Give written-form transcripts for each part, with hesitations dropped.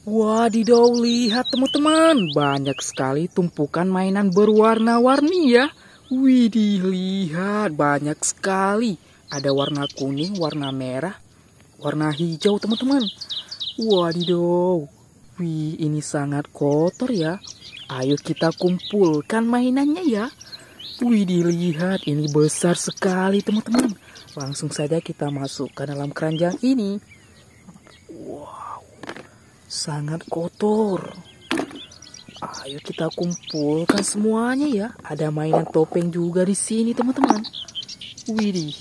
Wadidaw, lihat teman-teman, banyak sekali tumpukan mainan berwarna-warni ya. Widih, lihat banyak sekali. Ada warna kuning, warna merah, warna hijau teman-teman. Wadidaw, wih ini sangat kotor ya. Ayo kita kumpulkan mainannya ya. Widih, lihat ini besar sekali teman-teman. Langsung saja kita masukkan dalam keranjang ini. Wow, sangat kotor. Ayo kita kumpulkan semuanya ya. Ada mainan topeng juga di sini teman-teman. Widih.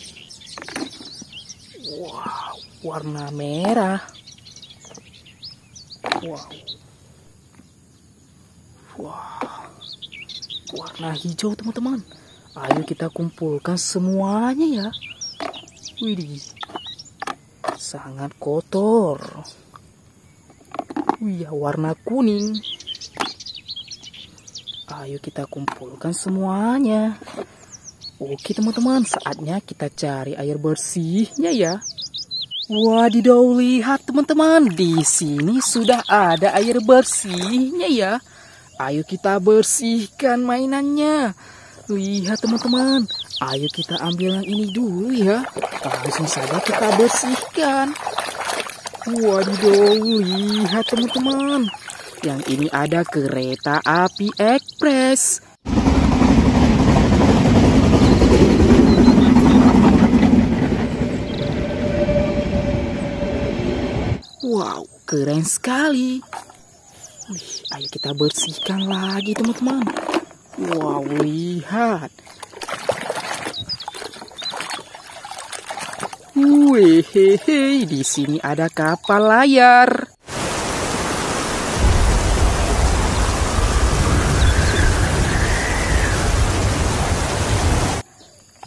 Wow, warna merah. Wow. Wow. Warna hijau teman-teman. Ayo kita kumpulkan semuanya ya. Widih. Sangat kotor. Wih, warna kuning. Ayo kita kumpulkan semuanya. Oke teman-teman, saatnya kita cari air bersihnya ya. Wadidaw, lihat teman-teman, di sini sudah ada air bersihnya ya. Ayo kita bersihkan mainannya. Lihat teman-teman, ayo kita ambil yang ini dulu ya. Langsung saja kita bersihkan. Wadidaw, lihat teman-teman. Yang ini ada kereta api ekspres. Wow, keren sekali. Wih, ayo kita bersihkan lagi teman-teman. Wow, lihat. Wih, di sini ada kapal layar.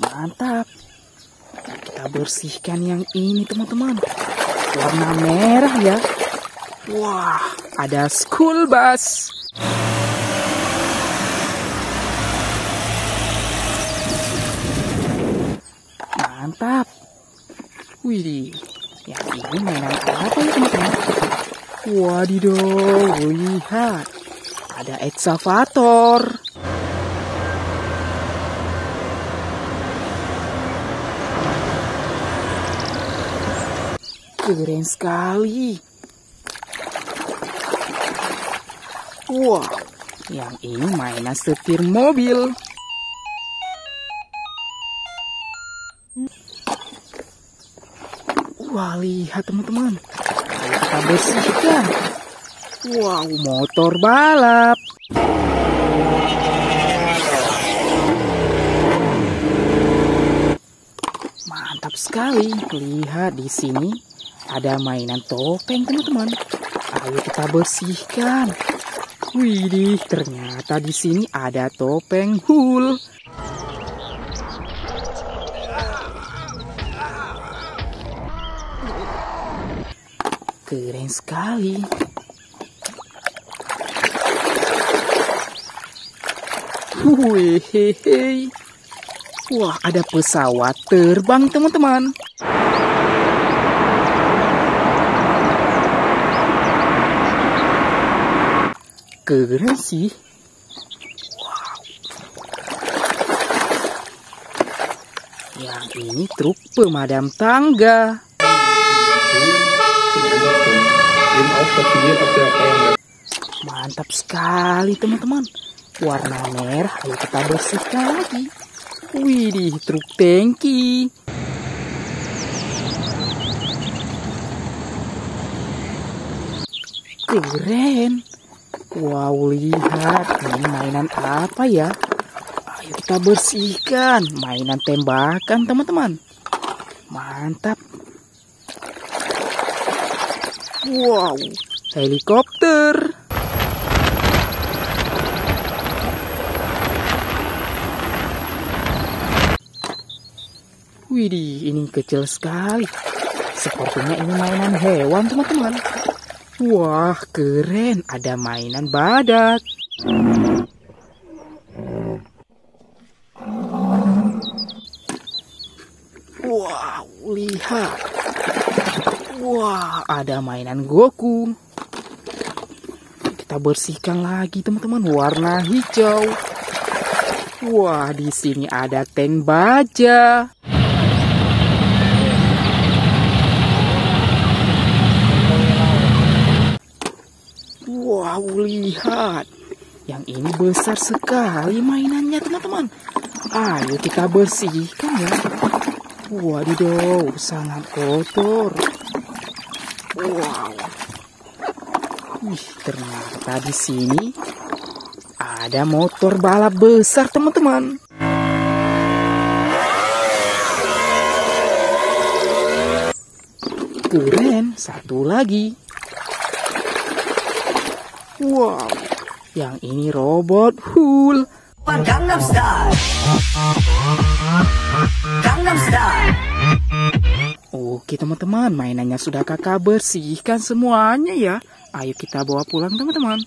Mantap. Kita bersihkan yang ini teman-teman. Warna merah ya. Wah, ada school bus. Mantap. Wih, yang ini mainan apa ya teman-teman? Wadidaw, lihat. Ada ekskavator. Keren sekali. Wow, yang ini mainan setir mobil. Wah, lihat teman-teman. Kita bersihkan. Wow, motor balap. Mantap sekali. Lihat di sini. Ada mainan topeng teman-teman. Ayo kita bersihkan. Widih, ternyata di sini ada topeng hul. Keren sekali. Wih, wah, ada pesawat terbang teman-teman. Keren sih. Wow. Yang ini truk pemadam tangga. Mantap sekali teman-teman. Warna merah, ayo kita bersihkan lagi. Widih, truk tangki. Keren. Wow, lihat, ini mainan apa ya? Ayo kita bersihkan. Mainan tembakan teman-teman. Mantap. Wow, helikopter. Widih, ini kecil sekali. Sepertinya ini mainan hewan teman-teman. Wah, keren. Ada mainan badak. Wow, lihat. Wah, ada mainan Goku. kita bersihkan lagi teman-teman, warna hijau. Wah, di sini ada tank baja. Wow, lihat. Yang ini besar sekali mainannya teman-teman. Ayo kita bersihkan ya. Wadidaw, sangat kotor. Wow. Wih, ternyata di sini ada motor balap besar teman-teman. Keren, satu lagi. Wow, yang ini robot Hulk. Gangnam Style. Gangnam Style. Oke teman-teman, mainannya sudah kakak bersihkan semuanya ya. Ayo kita bawa pulang teman-teman.